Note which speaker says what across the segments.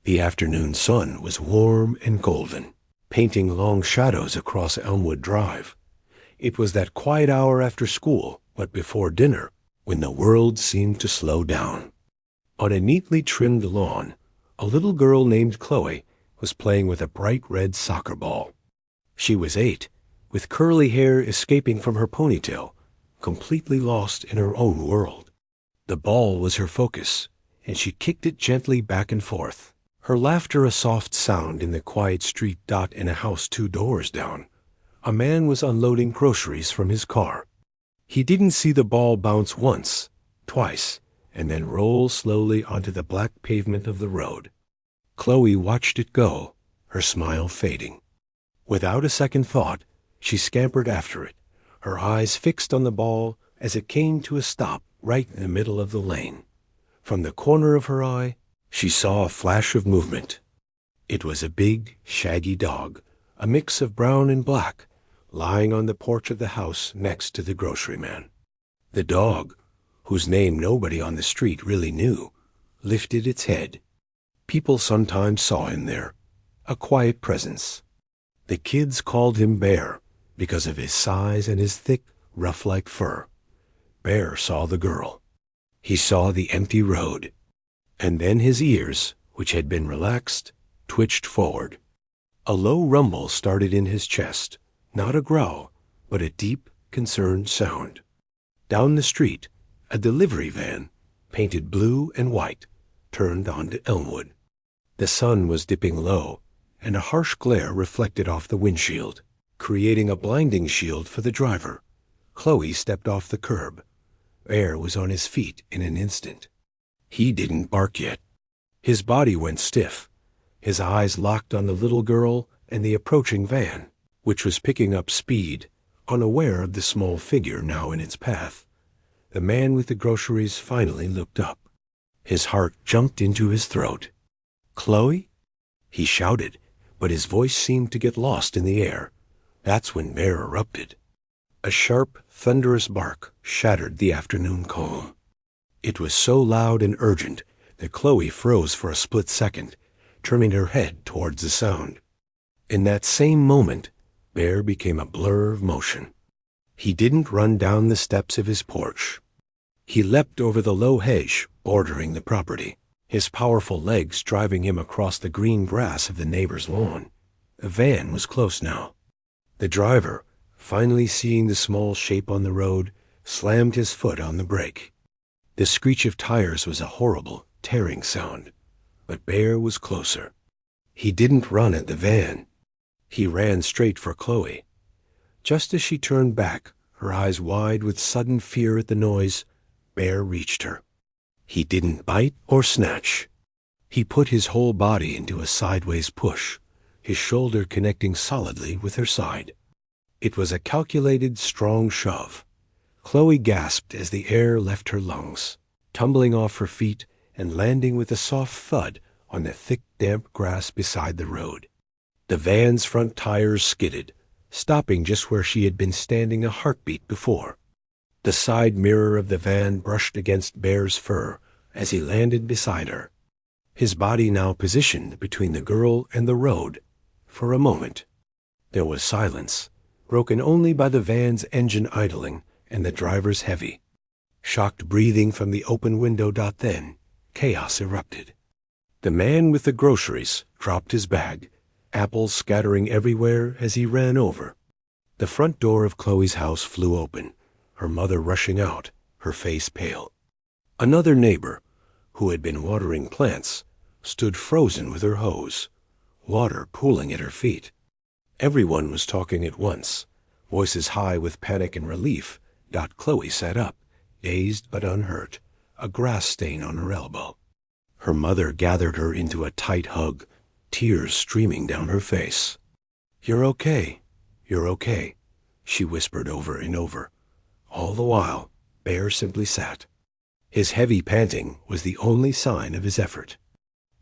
Speaker 1: The afternoon sun was warm and golden, painting long shadows across Elmwood Drive. It was that quiet hour after school, but before dinner, when the world seemed to slow down. On a neatly trimmed lawn, a little girl named Chloe was playing with a bright red soccer ball. She was 8, with curly hair escaping from her ponytail, completely lost in her own world. The ball was her focus, and she kicked it gently back and forth, her laughter a soft sound in the quiet street. In a house 2 doors down, a man was unloading groceries from his car. He didn't see the ball bounce once, twice, and then roll slowly onto the black pavement of the road. Chloe watched it go, her smile fading. Without a second thought, she scampered after it, her eyes fixed on the ball as it came to a stop right in the middle of the lane. From the corner of her eye, she saw a flash of movement. It was a big, shaggy dog, a mix of brown and black, lying on the porch of the house next to the grocery man. The dog, whose name nobody on the street really knew, lifted its head. People sometimes saw him there, a quiet presence. The kids called him Bear because of his size and his thick, rough-like fur. Bear saw the girl. He saw the empty road. And then his ears, which had been relaxed, twitched forward. A low rumble started in his chest, not a growl, but a deep, concerned sound. Down the street, a delivery van, painted blue and white, turned onto Elmwood. The sun was dipping low, and a harsh glare reflected off the windshield, creating a blinding shield for the driver. Chloe stepped off the curb. Bear was on his feet in an instant. He didn't bark yet. His body went stiff, his eyes locked on the little girl and the approaching van, which was picking up speed, unaware of the small figure now in its path. The man with the groceries finally looked up. His heart jumped into his throat. "Chloe?" He shouted, but his voice seemed to get lost in the air. That's when Bear erupted. A sharp, thunderous bark shattered the afternoon calm. It was so loud and urgent that Chloe froze for a split second, turning her head towards the sound. In that same moment, Bear became a blur of motion. He didn't run down the steps of his porch. He leapt over the low hedge bordering the property, his powerful legs driving him across the green grass of the neighbor's lawn. The van was close now. The driver, finally seeing the small shape on the road, slammed his foot on the brake. The screech of tires was a horrible, tearing sound, but Bear was closer. He didn't run at the van. He ran straight for Chloe. Just as she turned back, her eyes wide with sudden fear at the noise, Bear reached her. He didn't bite or snatch. He put his whole body into a sideways push, his shoulder connecting solidly with her side. It was a calculated, strong shove. Chloe gasped as the air left her lungs, tumbling off her feet and landing with a soft thud on the thick, damp grass beside the road. The van's front tires skidded, stopping just where she had been standing a heartbeat before. The side mirror of the van brushed against Bear's fur as he landed beside her, his body now positioned between the girl and the road. For a moment, there was silence, broken only by the van's engine idling and the driver's heavy, shocked breathing from the open window. Then, chaos erupted. The man with the groceries dropped his bag, apples scattering everywhere as he ran over. The front door of Chloe's house flew open, her mother rushing out, her face pale. Another neighbor, who had been watering plants, stood frozen with her hose, water pooling at her feet. Everyone was talking at once, voices high with panic and relief. Chloe sat up, dazed but unhurt, a grass stain on her elbow. Her mother gathered her into a tight hug, tears streaming down her face. "You're okay. You're okay," she whispered over and over. All the while, Bear simply sat. His heavy panting was the only sign of his effort.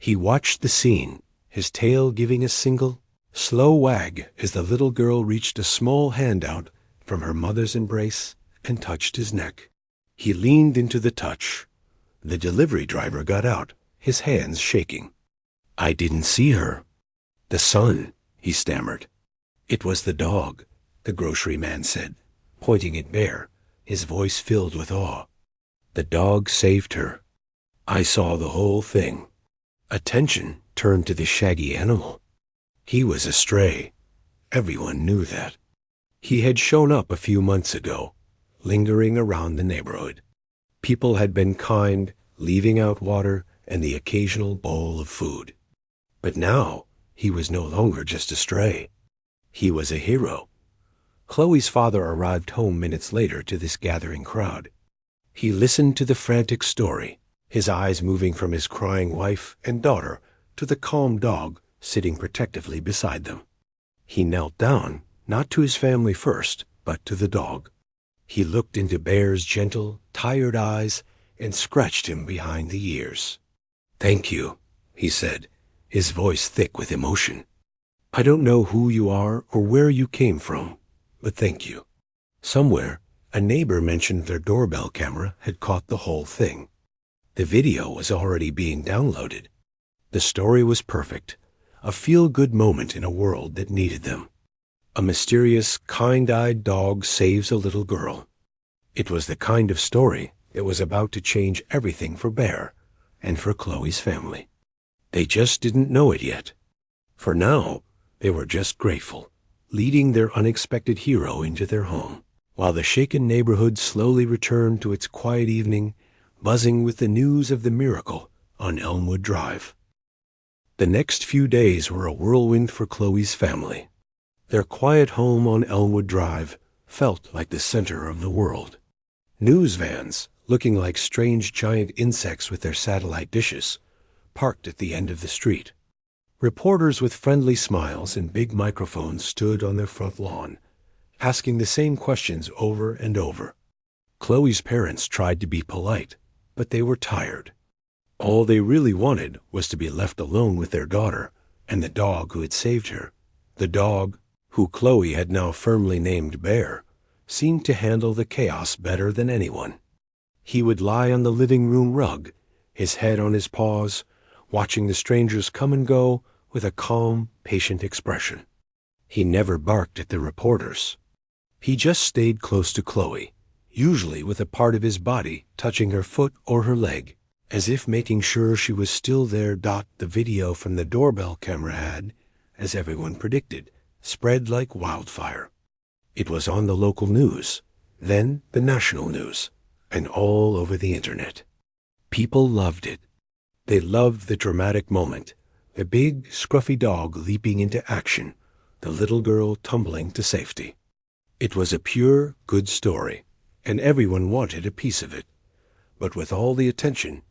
Speaker 1: He watched the scene, his tail giving a single, slow wag as the little girl reached a small hand out from her mother's embrace and touched his neck. He leaned into the touch. The delivery driver got out, his hands shaking. I didn't see her. The sun, he stammered. It was the dog, the grocery man said, pointing at Bear, his voice filled with awe. The dog saved her. I saw the whole thing. Attention turned to the shaggy animal. He was a stray. Everyone knew that. He had shown up a few months ago, lingering around the neighborhood. People had been kind, leaving out water and the occasional bowl of food. But now, he was no longer just a stray. He was a hero. Chloe's father arrived home minutes later to this gathering crowd. He listened to the frantic story, his eyes moving from his crying wife and daughter to the calm dog sitting protectively beside them. He knelt down, not to his family first, but to the dog. He looked into Bear's gentle, tired eyes and scratched him behind the ears. "Thank you," he said, his voice thick with emotion. "I don't know who you are or where you came from, but thank you." Somewhere, a neighbor mentioned their doorbell camera had caught the whole thing. The video was already being downloaded. The story was perfect, a feel-good moment in a world that needed them. A mysterious, kind-eyed dog saves a little girl. It was the kind of story that was about to change everything for Bear and for Chloe's family. They just didn't know it yet. For now, they were just grateful, leading their unexpected hero into their home, while the shaken neighborhood slowly returned to its quiet evening, buzzing with the news of the miracle on Elmwood Drive. The next few days were a whirlwind for Chloe's family. Their quiet home on Elmwood Drive felt like the center of the world. News vans, looking like strange giant insects with their satellite dishes, parked at the end of the street. Reporters with friendly smiles and big microphones stood on their front lawn, asking the same questions over and over. Chloe's parents tried to be polite, but they were tired. All they really wanted was to be left alone with their daughter and the dog who had saved her. The dog, who Chloe had now firmly named Bear, seemed to handle the chaos better than anyone. He would lie on the living room rug, his head on his paws, watching the strangers come and go with a calm, patient expression. He never barked at the reporters. He just stayed close to Chloe, usually with a part of his body touching her foot or her leg, as if making sure she was still there. The video from the doorbell camera had, as everyone predicted, spread like wildfire. It was on the local news, then the national news, and all over the internet. People loved it. They loved the dramatic moment, the big, scruffy dog leaping into action, the little girl tumbling to safety. It was a pure, good story, and everyone wanted a piece of it. But with all the attention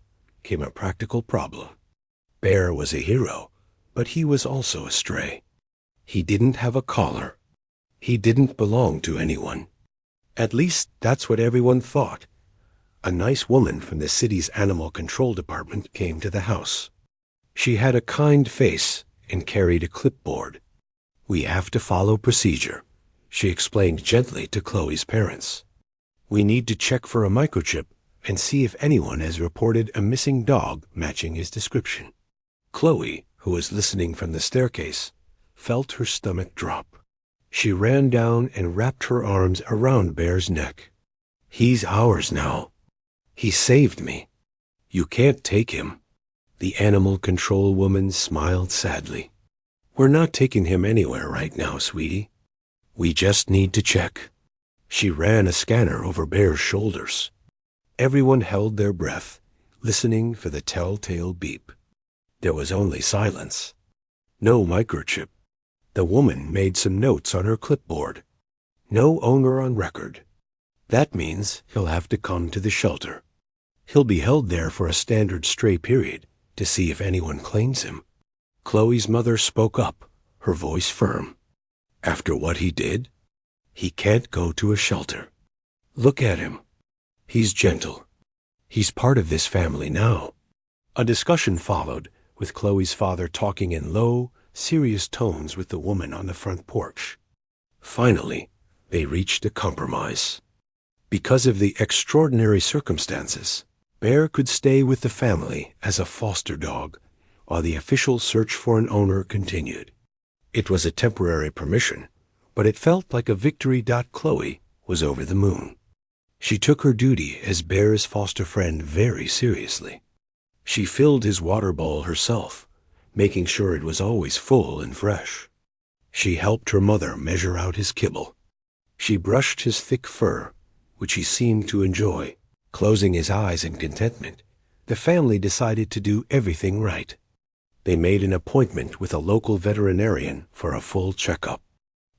Speaker 1: came a practical problem. Bear was a hero, but he was also a stray. He didn't have a collar. He didn't belong to anyone. At least that's what everyone thought. A nice woman from the city's animal control department came to the house. She had a kind face and carried a clipboard. "We have to follow procedure," she explained gently to Chloe's parents. "We need to check for a microchip and see if anyone has reported a missing dog matching his description." Chloe, who was listening from the staircase, felt her stomach drop. She ran down and wrapped her arms around Bear's neck. "He's ours now. He saved me. You can't take him." The animal control woman smiled sadly. "We're not taking him anywhere right now, sweetie. We just need to check." She ran a scanner over Bear's shoulders. Everyone held their breath, listening for the telltale beep. There was only silence. No microchip. The woman made some notes on her clipboard. No owner on record. That means he'll have to come to the shelter. He'll be held there for a standard stray period to see if anyone claims him. Chloe's mother spoke up, her voice firm. "After what he did, he can't go to a shelter. Look at him. He's gentle. He's part of this family now." A discussion followed, with Chloe's father talking in low, serious tones with the woman on the front porch. Finally, they reached a compromise. Because of the extraordinary circumstances, Bear could stay with the family as a foster dog, while the official search for an owner continued. It was a temporary permission, but it felt like a victory. Chloe was over the moon. She took her duty as Bear's foster friend very seriously. She filled his water bowl herself, making sure it was always full and fresh. She helped her mother measure out his kibble. She brushed his thick fur, which he seemed to enjoy. Closing his eyes in contentment, the family decided to do everything right. They made an appointment with a local veterinarian for a full checkup.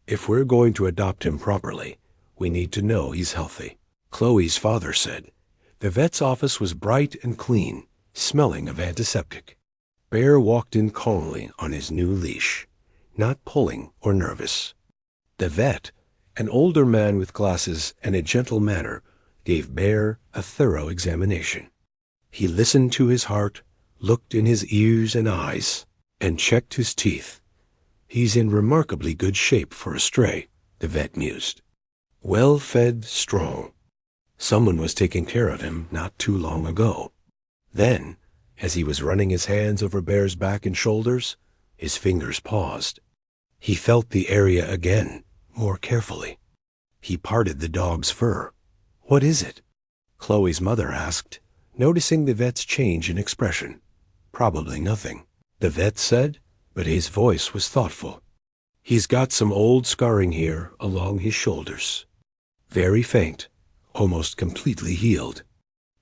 Speaker 1: If we're going to adopt him properly, we need to know he's healthy, Chloe's father said. The vet's office was bright and clean, smelling of antiseptic. Bear walked in calmly on his new leash, not pulling or nervous. The vet, an older man with glasses and a gentle manner, gave Bear a thorough examination. He listened to his heart, looked in his ears and eyes, and checked his teeth. He's in remarkably good shape for a stray, the vet mused. Well-fed, strong. Someone was taking care of him not too long ago. Then, as he was running his hands over Bear's back and shoulders, his fingers paused. He felt the area again, more carefully. He parted the dog's fur. What is it? Chloe's mother asked, noticing the vet's change in expression. Probably nothing, the vet said, but his voice was thoughtful. He's got some old scarring here along his shoulders. Very faint, almost completely healed.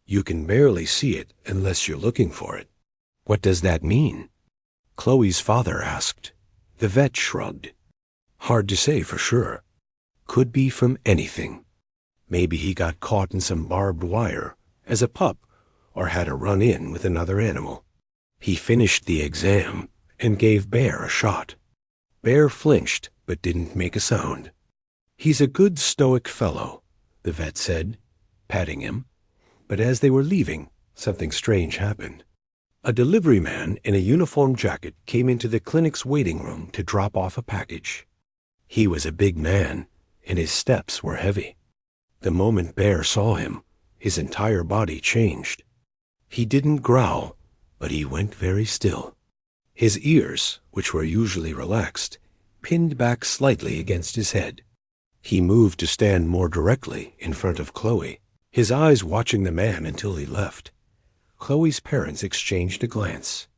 Speaker 1: You can barely see it unless you're looking for it. What does that mean? Chloe's father asked. The vet shrugged. Hard to say for sure. Could be from anything. Maybe he got caught in some barbed wire as a pup or had a run-in with another animal. He finished the exam and gave Bear a shot. Bear flinched but didn't make a sound. He's a good stoic fellow, the vet said, patting him. But as they were leaving, something strange happened. A delivery man in a uniform jacket came into the clinic's waiting room to drop off a package. He was a big man, and his steps were heavy. The moment Bear saw him, his entire body changed. He didn't growl, but he went very still. His ears, which were usually relaxed, pinned back slightly against his head. He moved to stand more directly in front of Chloe, his eyes watching the man until he left. Chloe's parents exchanged a glance.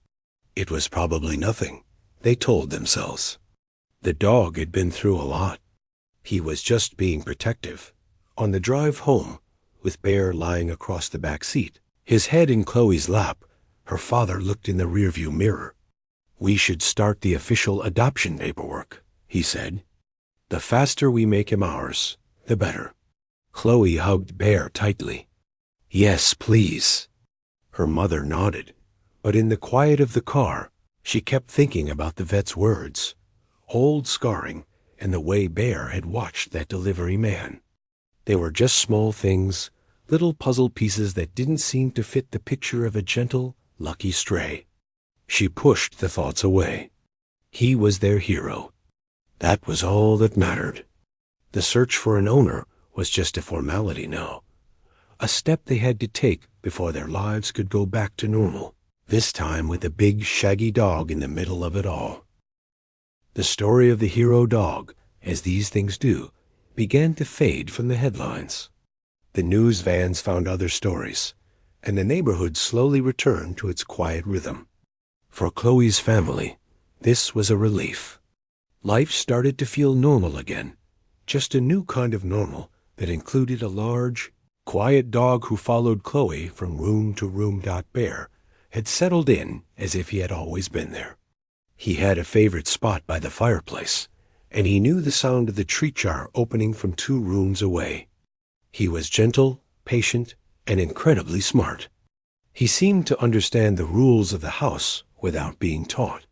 Speaker 1: It was probably nothing, they told themselves. The dog had been through a lot. He was just being protective. On the drive home, with Bear lying across the back seat, his head in Chloe's lap, her father looked in the rearview mirror. We should start the official adoption paperwork, he said. The faster we make him ours, the better. Chloe hugged Bear tightly. Yes, please. Her mother nodded, but in the quiet of the car, she kept thinking about the vet's words, old scarring, and the way Bear had watched that delivery man. They were just small things, little puzzle pieces that didn't seem to fit the picture of a gentle, lucky stray. She pushed the thoughts away. He was their hero. That was all that mattered. The search for an owner was just a formality now, a step they had to take before their lives could go back to normal, this time with a big, shaggy dog in the middle of it all. The story of the hero dog, as these things do, began to fade from the headlines. The news vans found other stories, and the neighborhood slowly returned to its quiet rhythm. For Chloe's family, this was a relief. Life started to feel normal again, just a new kind of normal that included a large, quiet dog who followed Chloe from room to room. Bear had settled in as if he had always been there. He had a favorite spot by the fireplace, and he knew the sound of the treat jar opening from 2 rooms away. He was gentle, patient, and incredibly smart. He seemed to understand the rules of the house without being taught.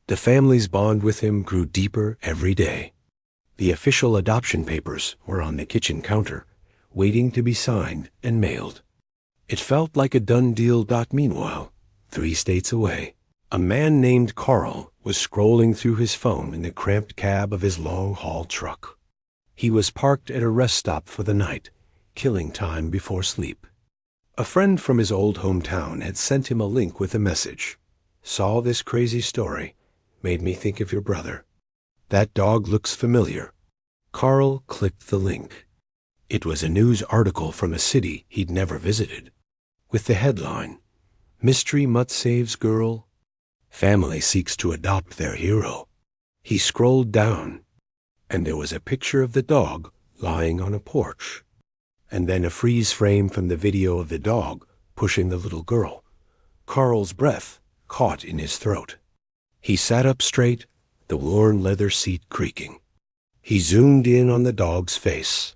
Speaker 1: The family's bond with him grew deeper every day. The official adoption papers were on the kitchen counter, waiting to be signed and mailed. It felt like a done deal. Meanwhile, 3 states away, a man named Carl was scrolling through his phone in the cramped cab of his long-haul truck. He was parked at a rest stop for the night, killing time before sleep. A friend from his old hometown had sent him a link with a message. Saw this crazy story. Made me think of your brother. That dog looks familiar. Carl clicked the link. It was a news article from a city he'd never visited, with the headline, Mystery Mutt Saves Girl. Family seeks to adopt their hero. He scrolled down, and there was a picture of the dog lying on a porch, and then a freeze frame from the video of the dog pushing the little girl. Carl's breath caught in his throat. He sat up straight, the worn leather seat creaking. He zoomed in on the dog's face.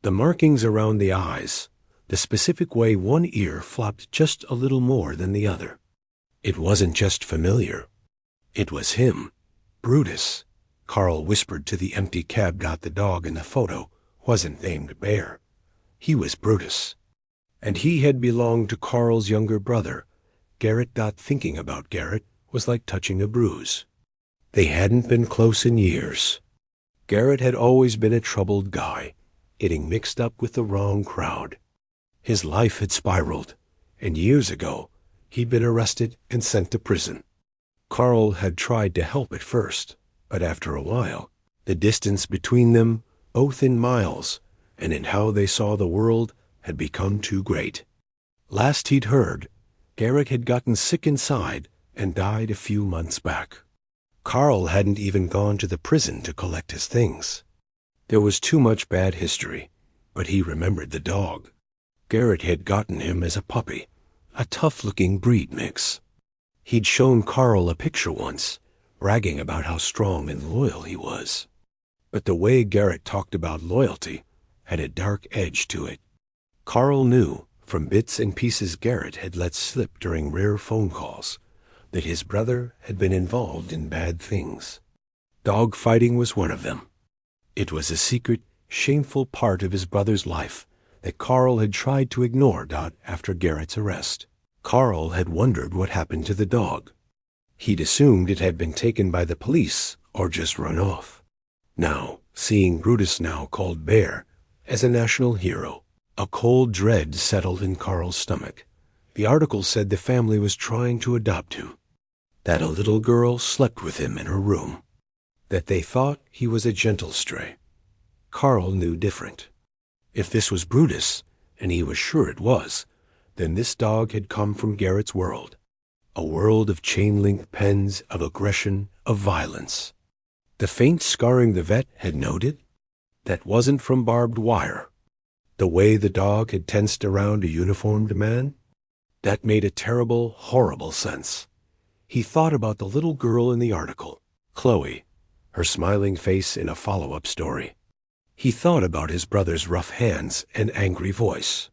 Speaker 1: The markings around the eyes, the specific way one ear flopped just a little more than the other. It wasn't just familiar. It was him, Brutus. Carl whispered to the empty cab. The dog in the photo wasn't named Bear. He was Brutus. And he had belonged to Carl's younger brother, Garrett. Thinking about Garrett was like touching a bruise. They hadn't been close in years. Garrett had always been a troubled guy, getting mixed up with the wrong crowd. His life had spiraled, and years ago, he'd been arrested and sent to prison. Carl had tried to help at first, but after a while, the distance between them, both in miles and in how they saw the world, had become too great. Last he'd heard, Garrett had gotten sick inside and died a few months back. Carl hadn't even gone to the prison to collect his things. There was too much bad history, but he remembered the dog. Garrett had gotten him as a puppy, a tough-looking breed mix. He'd shown Carl a picture once, bragging about how strong and loyal he was. But the way Garrett talked about loyalty had a dark edge to it. Carl knew, from bits and pieces Garrett had let slip during rare phone calls, that his brother had been involved in bad things. Dog fighting was one of them. It was a secret, shameful part of his brother's life that Carl had tried to ignore. After Garrett's arrest, Carl had wondered what happened to the dog. He'd assumed it had been taken by the police or just run off. Now, seeing Brutus, now called Bear, as a national hero, a cold dread settled in Carl's stomach. The article said the family was trying to adopt him, that a little girl slept with him in her room, that they thought he was a gentle stray. Carl knew different. If this was Brutus, and he was sure it was, then this dog had come from Garrett's world, a world of chain-link pens, of aggression, of violence. The faint scarring the vet had noted, that wasn't from barbed wire. The way the dog had tensed around a uniformed man, that made a terrible, horrible sense. He thought about the little girl in the article, Chloe, her smiling face in a follow-up story. He thought about his brother's rough hands and angry voice.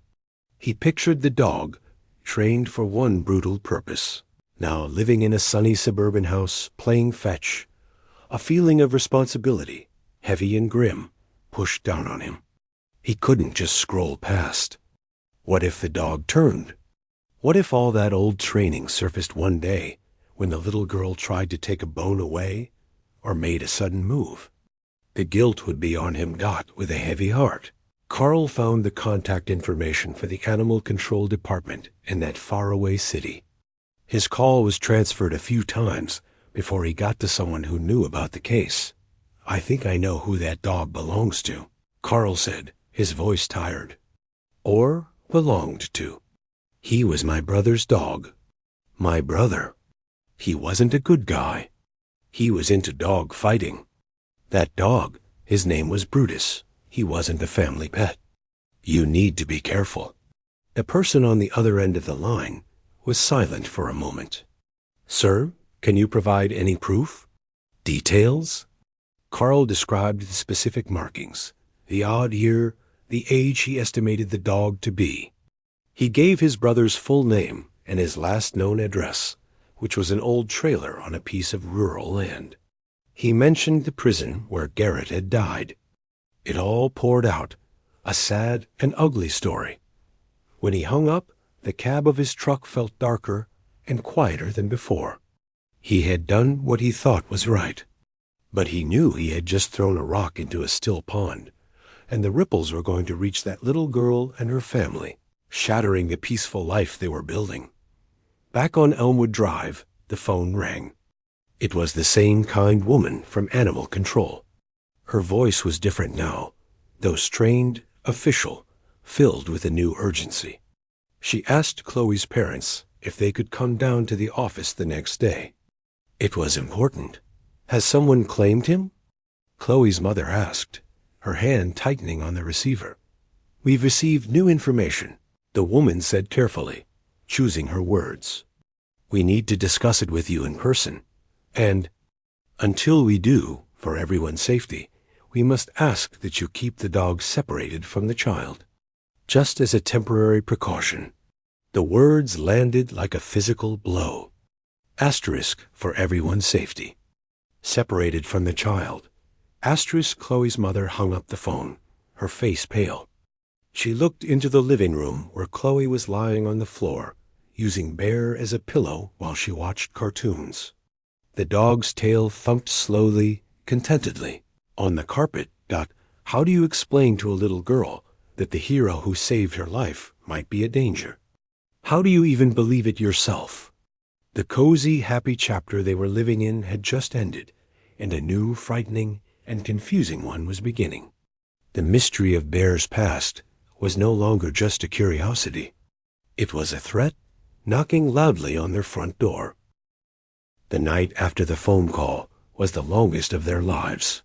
Speaker 1: He pictured the dog, trained for one brutal purpose, now living in a sunny suburban house, playing fetch. A feeling of responsibility, heavy and grim, pushed down on him. He couldn't just scroll past. What if the dog turned? What if all that old training surfaced one day when the little girl tried to take a bone away or made a sudden move? The guilt would be on him. With a heavy heart, Carl found the contact information for the animal control department in that faraway city. His call was transferred a few times before he got to someone who knew about the case. "I think I know who that dog belongs to," Carl said, his voice tired. "Or belonged to. He was my brother's dog. My brother. He wasn't a good guy. He was into dog fighting. That dog, his name was Brutus. He wasn't a family pet. You need to be careful." The person on the other end of the line was silent for a moment. "Sir, can you provide any proof? Details?" Carl described the specific markings, the odd year, the age he estimated the dog to be. He gave his brother's full name and his last known address, which was an old trailer on a piece of rural land. He mentioned the prison where Garrett had died. It all poured out, a sad and ugly story. When he hung up, the cab of his truck felt darker and quieter than before. He had done what he thought was right, but he knew he had just thrown a rock into a still pond, and the ripples were going to reach that little girl and her family, shattering the peaceful life they were building. Back on Elmwood Drive, The phone rang. It was the same kind woman from animal control. Her voice was different now, though strained, official, filled with a new urgency. She asked Chloe's parents if they could come down to the office the next day. It was important. Has someone claimed him? Chloe's mother asked, her hand tightening on the receiver. We've received new information, the woman said carefully, choosing her words. We need to discuss it with you in person. And until we do, for everyone's safety, we must ask that you keep the dog separated from the child. Just as a temporary precaution. The words landed like a physical blow. Asterisk for everyone's safety. Separated from the child. Asterisk. Chloe's mother hung up the phone, her face pale. She looked into the living room where Chloe was lying on the floor, using Bear as a pillow while she watched cartoons. The dog's tail thumped slowly, contentedly, on the carpet. How do you explain to a little girl that the hero who saved her life might be a danger? How do you even believe it yourself? The cozy, happy chapter they were living in had just ended, and a new, frightening, and confusing one was beginning. The mystery of Bear's past was no longer just a curiosity. It was a threat, knocking loudly on their front door. The night after the phone call was the longest of their lives.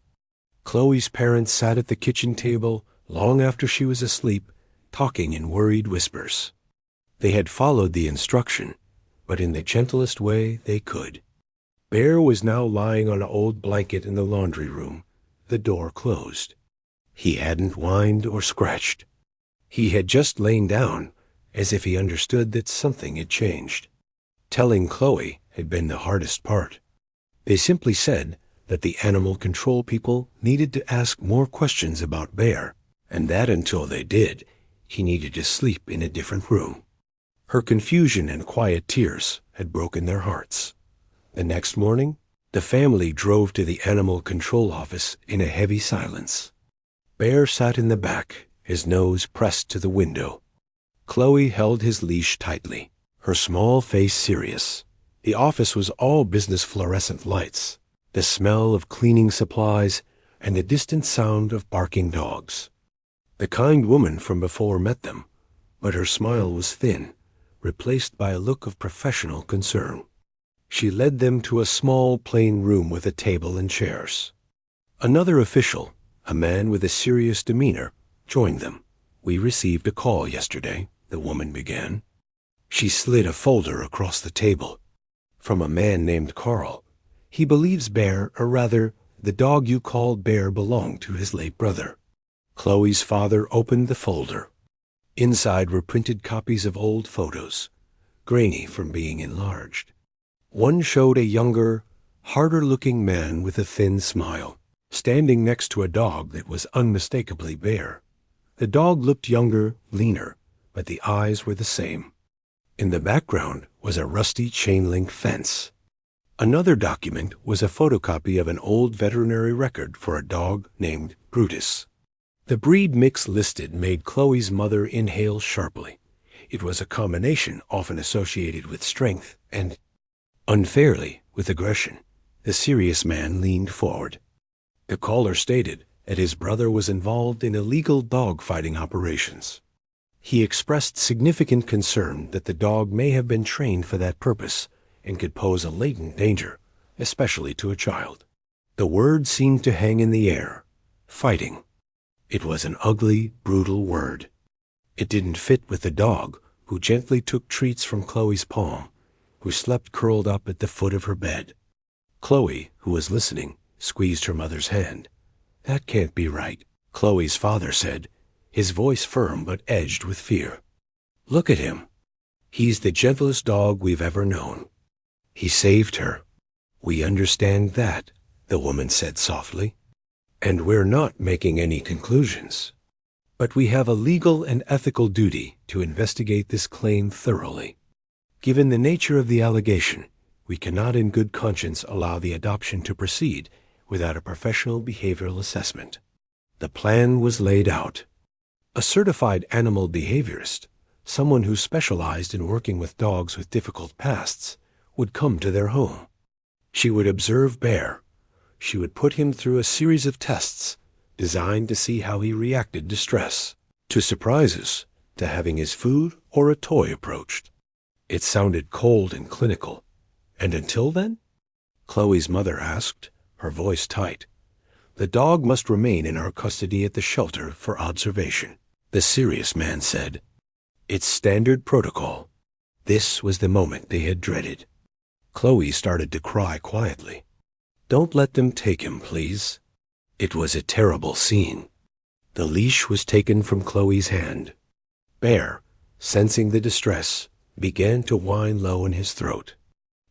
Speaker 1: Chloe's parents sat at the kitchen table long after she was asleep, talking in worried whispers. They had followed the instruction, but in the gentlest way they could. Bear was now lying on an old blanket in the laundry room, the door closed. He hadn't whined or scratched. He had just lain down, as if he understood that something had changed. Telling Chloe had been the hardest part. They simply said that the animal control people needed to ask more questions about Bear, and that until they did, he needed to sleep in a different room. Her confusion and quiet tears had broken their hearts. The next morning, the family drove to the animal control office in a heavy silence. Bear sat in the back, his nose pressed to the window. Chloe held his leash tightly, her small face serious. The office was all business fluorescent lights, the smell of cleaning supplies, and the distant sound of barking dogs. The kind woman from before met them, but her smile was thin, replaced by a look of professional concern. She led them to a small, plain room with a table and chairs. Another official, a man with a serious demeanor, joined them. We received a call yesterday, the woman began. She slid a folder across the table. From a man named Carl. He believes Bear, or rather, the dog you called Bear, belonged to his late brother. Chloe's father opened the folder. Inside were printed copies of old photos, grainy from being enlarged. One showed a younger, harder-looking man with a thin smile, standing next to a dog that was unmistakably Bear. The dog looked younger, leaner, but the eyes were the same. In the background was a rusty chain-link fence. Another document was a photocopy of an old veterinary record for a dog named Brutus. The breed mix listed made Chloe's mother inhale sharply. It was a combination often associated with strength and, unfairly, with aggression. The serious man leaned forward. The caller stated that his brother was involved in illegal dog-fighting operations. He expressed significant concern that the dog may have been trained for that purpose and could pose a latent danger, especially to a child. The word seemed to hang in the air. Fighting. It was an ugly, brutal word. It didn't fit with the dog, who gently took treats from Chloe's palm, who slept curled up at the foot of her bed. Chloe, who was listening, squeezed her mother's hand. That can't be right, Chloe's father said, his voice firm but edged with fear. Look at him. He's the gentlest dog we've ever known. He saved her. We understand that, the woman said softly. And we're not making any conclusions. But we have a legal and ethical duty to investigate this claim thoroughly. Given the nature of the allegation, we cannot in good conscience allow the adoption to proceed without a professional behavioral assessment. The plan was laid out. A certified animal behaviorist, someone who specialized in working with dogs with difficult pasts, would come to their home. She would observe Bear. She would put him through a series of tests designed to see how he reacted to stress, to surprises, to having his food or a toy approached. It sounded cold and clinical. And until then? Chloe's mother asked, her voice tight. The dog must remain in our custody at the shelter for observation, the serious man said. It's standard protocol. This was the moment they had dreaded. Chloe started to cry quietly. Don't let them take him, please. It was a terrible scene. The leash was taken from Chloe's hand. Bear, sensing the distress, began to whine low in his throat.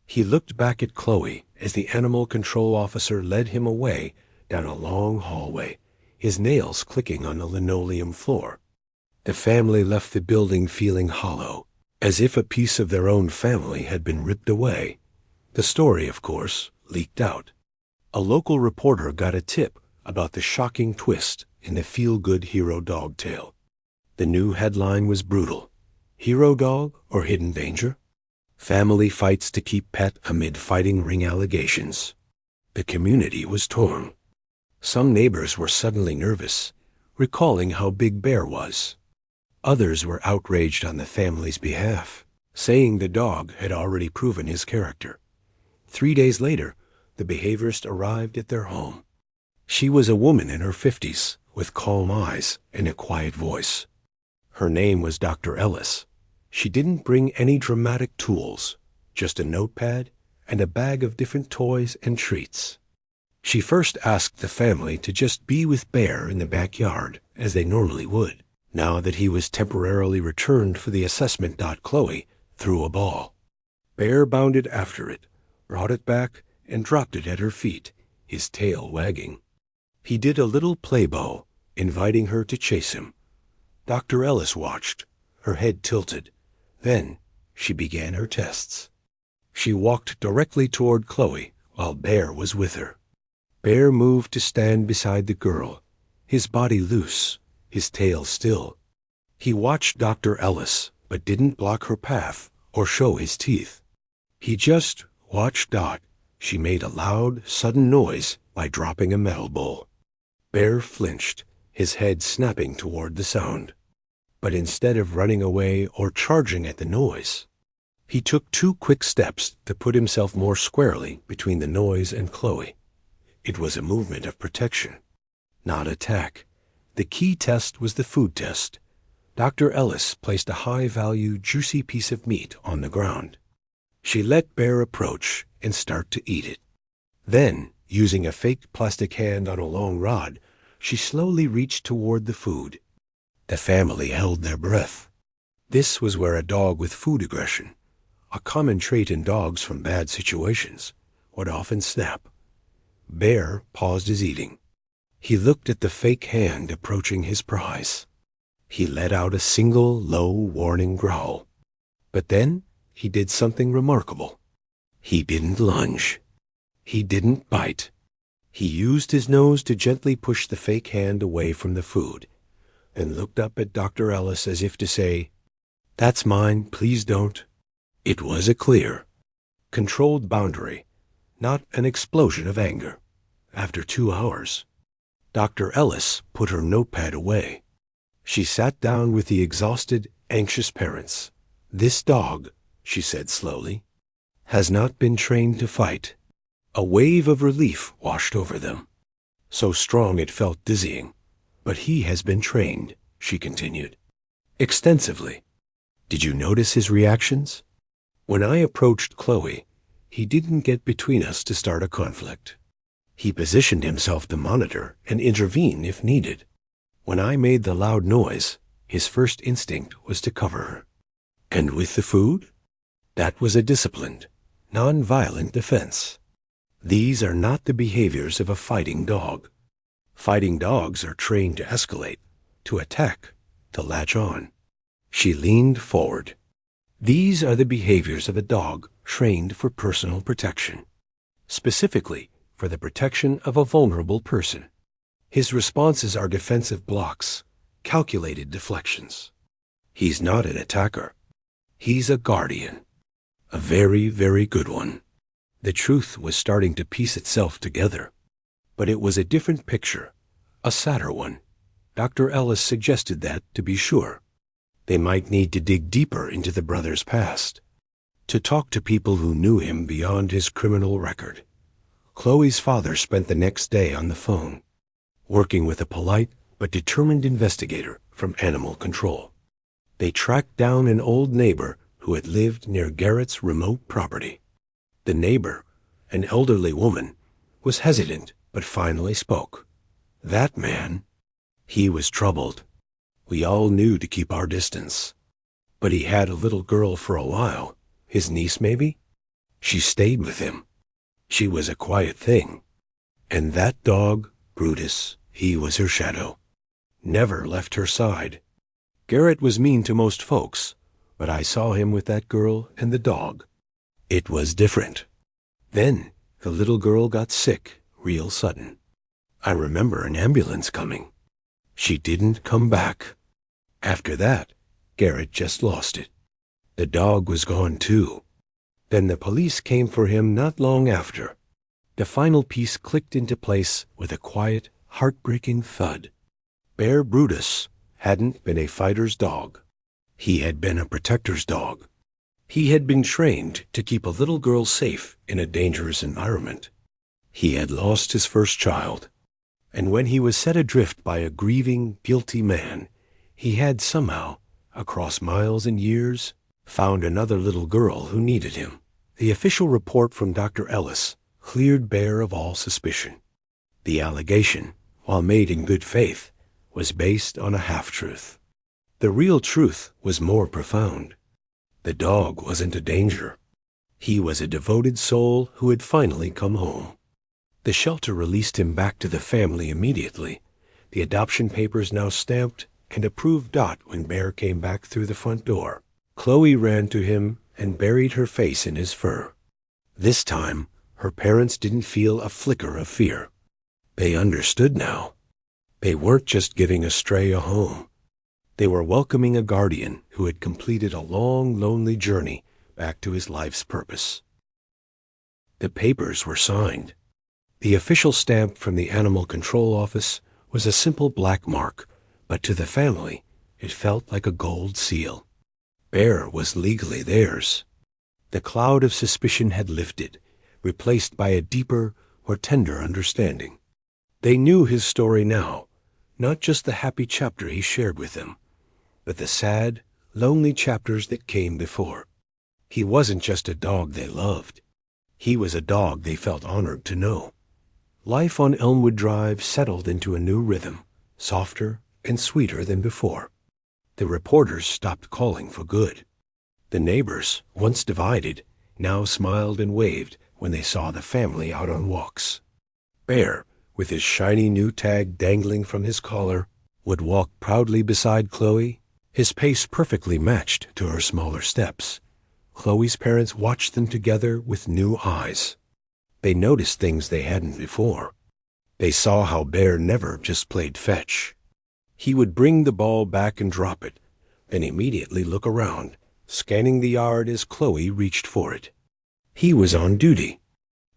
Speaker 1: He looked back at Chloe as the animal control officer led him away down a long hallway, his nails clicking on the linoleum floor. The family left the building feeling hollow, as if a piece of their own family had been ripped away. The story, of course, leaked out. A local reporter got a tip about the shocking twist in the feel-good hero dog tale. The new headline was brutal. Hero dog or hidden danger? Family fights to keep pet amid fighting ring allegations. The community was torn. Some neighbors were suddenly nervous, recalling how big Bear was. Others were outraged on the family's behalf, saying the dog had already proven his character. 3 days later, the behaviorist arrived at their home. She was a woman in her 50s, with calm eyes and a quiet voice. Her name was Dr. Ellis. She didn't bring any dramatic tools, just a notepad and a bag of different toys and treats. She first asked the family to just be with Bear in the backyard, as they normally would, now that he was temporarily returned for the assessment. Chloe threw a ball. Bear bounded after it, brought it back, and dropped it at her feet, his tail wagging. He did a little play bow, inviting her to chase him. Dr. Ellis watched, her head tilted. Then she began her tests. She walked directly toward Chloe while Bear was with her. Bear moved to stand beside the girl, his body loose, his tail still. He watched Dr. Ellis, but didn't block her path or show his teeth. He just watched Dot. She made a loud, sudden noise by dropping a metal bowl. Bear flinched, his head snapping toward the sound. But instead of running away or charging at the noise, he took 2 quick steps to put himself more squarely between the noise and Chloe. It was a movement of protection, not attack. The key test was the food test. Dr. Ellis placed a high-value, juicy piece of meat on the ground. She let Bear approach and start to eat it. Then, using a fake plastic hand on a long rod, she slowly reached toward the food. The family held their breath. This was where a dog with food aggression, a common trait in dogs from bad situations, would often snap. Bear paused his eating. He looked at the fake hand approaching his prize. He let out a single low warning growl. But then he did something remarkable. He didn't lunge. He didn't bite. He used his nose to gently push the fake hand away from the food, and looked up at Dr. Ellis as if to say, "That's mine, please don't." It was a clear, controlled boundary, not an explosion of anger. After 2 hours, Dr. Ellis put her notepad away. She sat down with the exhausted, anxious parents. "This dog," she said slowly, "has not been trained to fight." A wave of relief washed over them, so strong it felt dizzying. "But he has been trained," she continued, "extensively. Did you notice his reactions? When I approached Chloe, he didn't get between us to start a conflict. He positioned himself to monitor and intervene if needed. When I made the loud noise, his first instinct was to cover her. And with the food? That was a disciplined, non-violent defense. These are not the behaviors of a fighting dog. Fighting dogs are trained to escalate, to attack, to latch on." She leaned forward. "These are the behaviors of a dog trained for personal protection, specifically for the protection of a vulnerable person. His responses are defensive blocks, calculated deflections. He's not an attacker. He's a guardian. A very, very good one. The truth was starting to piece itself together. But it was a different picture, a sadder one. Dr. Ellis suggested that, to be sure. They might need to dig deeper into the brother's past, to talk to people who knew him beyond his criminal record. Chloe's father spent the next day on the phone, working with a polite but determined investigator from Animal Control. They tracked down an old neighbor who had lived near Garrett's remote property. The neighbor, an elderly woman, was hesitant but finally spoke. That man, he was troubled. We all knew to keep our distance. But he had a little girl for a while, his niece maybe? She stayed with him. She was a quiet thing. And that dog, Brutus, he was her shadow. Never left her side. Garrett was mean to most folks, but I saw him with that girl and the dog. It was different. Then the little girl got sick real sudden. I remember an ambulance coming. She didn't come back. After that, Garrett just lost it. The dog was gone too. Then the police came for him not long after. The final piece clicked into place with a quiet, heartbreaking thud. Bear Brutus hadn't been a fighter's dog. He had been a protector's dog. He had been trained to keep a little girl safe in a dangerous environment. He had lost his first child, and when he was set adrift by a grieving, guilty man, he had somehow, across miles and years, found another little girl who needed him. The official report from Dr. Ellis cleared Bear of all suspicion. The allegation, while made in good faith, was based on a half-truth. The real truth was more profound. The dog wasn't a danger. He was a devoted soul who had finally come home. The shelter released him back to the family immediately, the adoption papers now stamped and approved dot when Bear came back through the front door. Chloe ran to him and buried her face in his fur. This time, her parents didn't feel a flicker of fear. They understood now. They weren't just giving a stray a home. They were welcoming a guardian who had completed a long, lonely journey back to his life's purpose. The papers were signed. The official stamp from the Animal Control Office was a simple black mark, but to the family, it felt like a gold seal. Bear was legally theirs. The cloud of suspicion had lifted, replaced by a deeper, more tender understanding. They knew his story now, not just the happy chapter he shared with them, but the sad, lonely chapters that came before. He wasn't just a dog they loved. He was a dog they felt honored to know. Life on Elmwood Drive settled into a new rhythm, softer and sweeter than before. The reporters stopped calling for good. The neighbors, once divided, now smiled and waved when they saw the family out on walks. Bear, with his shiny new tag dangling from his collar, would walk proudly beside Chloe, his pace perfectly matched to her smaller steps. Chloe's parents watched them together with new eyes. They noticed things they hadn't before. They saw how Bear never just played fetch. He would bring the ball back and drop it, then immediately look around, scanning the yard as Chloe reached for it. He was on duty.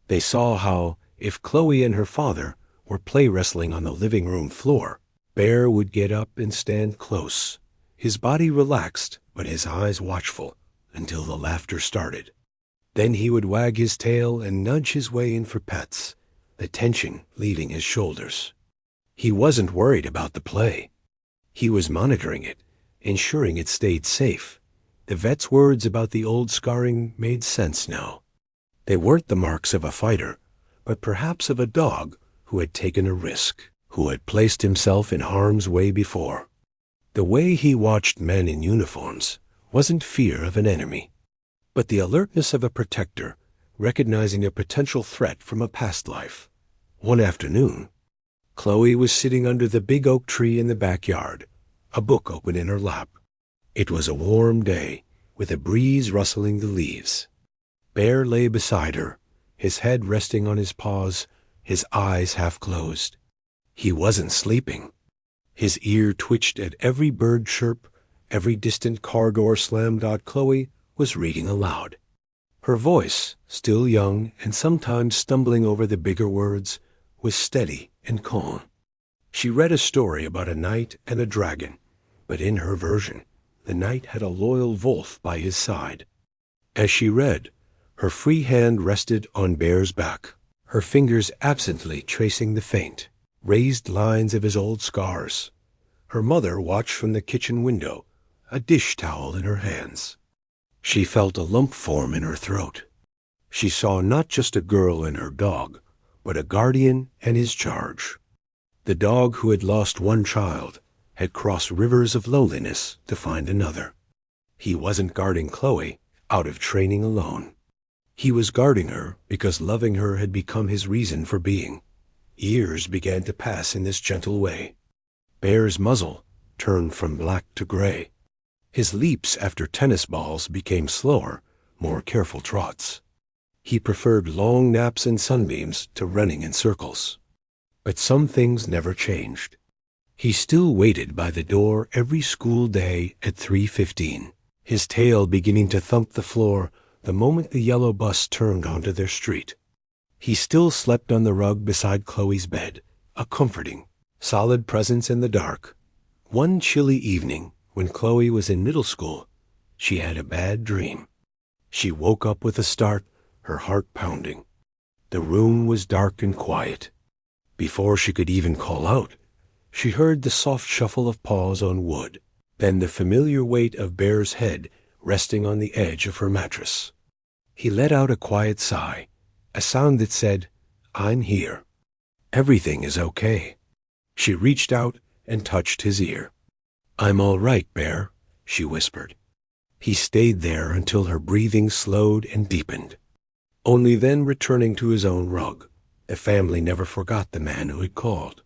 Speaker 1: They saw how, if Chloe and her father were play wrestling on the living room floor, Bear would get up and stand close, his body relaxed but his eyes watchful, until the laughter started. Then he would wag his tail and nudge his way in for pets, the tension leaving his shoulders. He wasn't worried about the play. He was monitoring it, ensuring it stayed safe. The vet's words about the old scarring made sense now. They weren't the marks of a fighter, but perhaps of a dog who had taken a risk, who had placed himself in harm's way before. The way he watched men in uniforms wasn't fear of an enemy, but the alertness of a protector, recognizing a potential threat from a past life. One afternoon, Chloe was sitting under the big oak tree in the backyard, a book open in her lap. It was a warm day, with a breeze rustling the leaves. Bear lay beside her, his head resting on his paws, his eyes half closed. He wasn't sleeping. His ear twitched at every bird chirp, every distant car door slammed out. Chloe was reading aloud. Her voice, still young and sometimes stumbling over the bigger words, was steady and calm. She read a story about a knight and a dragon, but in her version, the knight had a loyal wolf by his side. As she read, her free hand rested on Bear's back, her fingers absently tracing the faint, raised lines of his old scars. Her mother watched from the kitchen window, a dish towel in her hands. She felt a lump form in her throat. She saw not just a girl and her dog, but a guardian and his charge. The dog who had lost one child had crossed rivers of loneliness to find another. He wasn't guarding Chloe out of training alone. He was guarding her because loving her had become his reason for being. Years began to pass in this gentle way. Bear's muzzle turned from black to gray. His leaps after tennis balls became slower, more careful trots. He preferred long naps and sunbeams to running in circles. But some things never changed. He still waited by the door every school day at 3:15, his tail beginning to thump the floor the moment the yellow bus turned onto their street. He still slept on the rug beside Chloe's bed, a comforting, solid presence in the dark. One chilly evening, when Chloe was in middle school, she had a bad dream. She woke up with a start, her heart pounding. The room was dark and quiet. Before she could even call out, she heard the soft shuffle of paws on wood, then the familiar weight of Bear's head resting on the edge of her mattress. He let out a quiet sigh, a sound that said, "I'm here. Everything is okay." She reached out and touched his ear. "I'm all right, Bear," she whispered. He stayed there until her breathing slowed and deepened, only then returning to his own rug. The family never forgot the man who had called.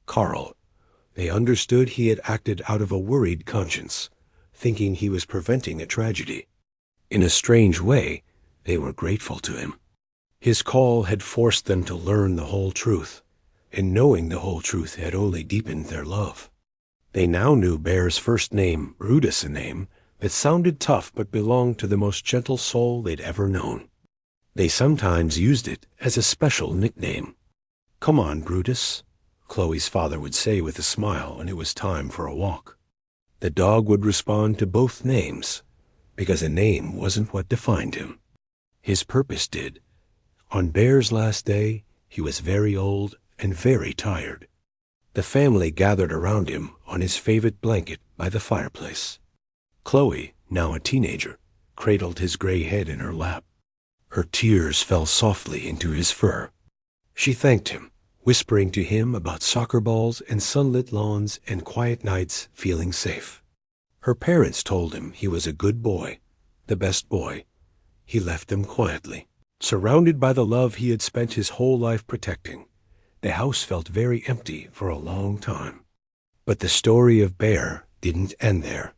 Speaker 1: Carl. They understood he had acted out of a worried conscience, thinking he was preventing a tragedy. In a strange way, they were grateful to him. His call had forced them to learn the whole truth, and knowing the whole truth had only deepened their love. They now knew Bear's first name, Brutus, a name that sounded tough but belonged to the most gentle soul they'd ever known. They sometimes used it as a special nickname. "Come on, Brutus," Chloe's father would say with a smile when it was time for a walk. The dog would respond to both names, because a name wasn't what defined him. His purpose did. On Bear's last day, he was very old and very tired. The family gathered around him on his favorite blanket by the fireplace. Chloe, now a teenager, cradled his gray head in her lap. Her tears fell softly into his fur. She thanked him, whispering to him about soccer balls and sunlit lawns and quiet nights feeling safe. Her parents told him he was a good boy, the best boy. He left them quietly, surrounded by the love he had spent his whole life protecting. The house felt very empty for a long time. But the story of Bear didn't end there.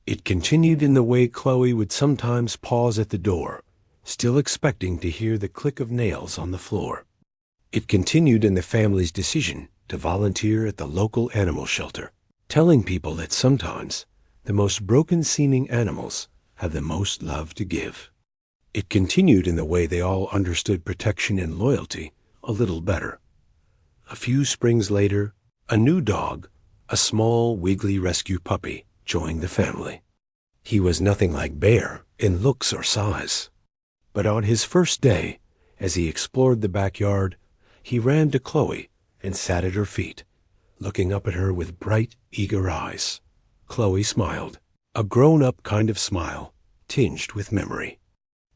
Speaker 1: It continued in the way Chloe would sometimes pause at the door, still expecting to hear the click of nails on the floor. It continued in the family's decision to volunteer at the local animal shelter, telling people that sometimes the most broken-seeming animals have the most love to give. It continued in the way they all understood protection and loyalty a little better. A few springs later, a new dog, a small, wiggly rescue puppy, joined the family. He was nothing like Bear in looks or size. But on his first day, as he explored the backyard, he ran to Chloe and sat at her feet, looking up at her with bright, eager eyes. Chloe smiled, a grown-up kind of smile, tinged with memory.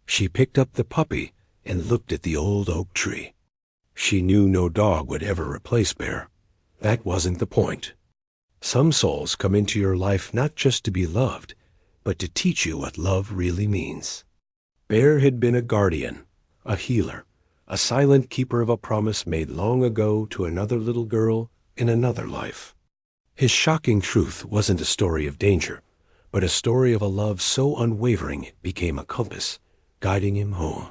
Speaker 1: She picked up the puppy and looked at the old oak tree. She knew no dog would ever replace Bear. That wasn't the point. Some souls come into your life not just to be loved, but to teach you what love really means. Bear had been a guardian, a healer, a silent keeper of a promise made long ago to another little girl in another life. His shocking truth wasn't a story of danger, but a story of a love so unwavering it became a compass, guiding him home.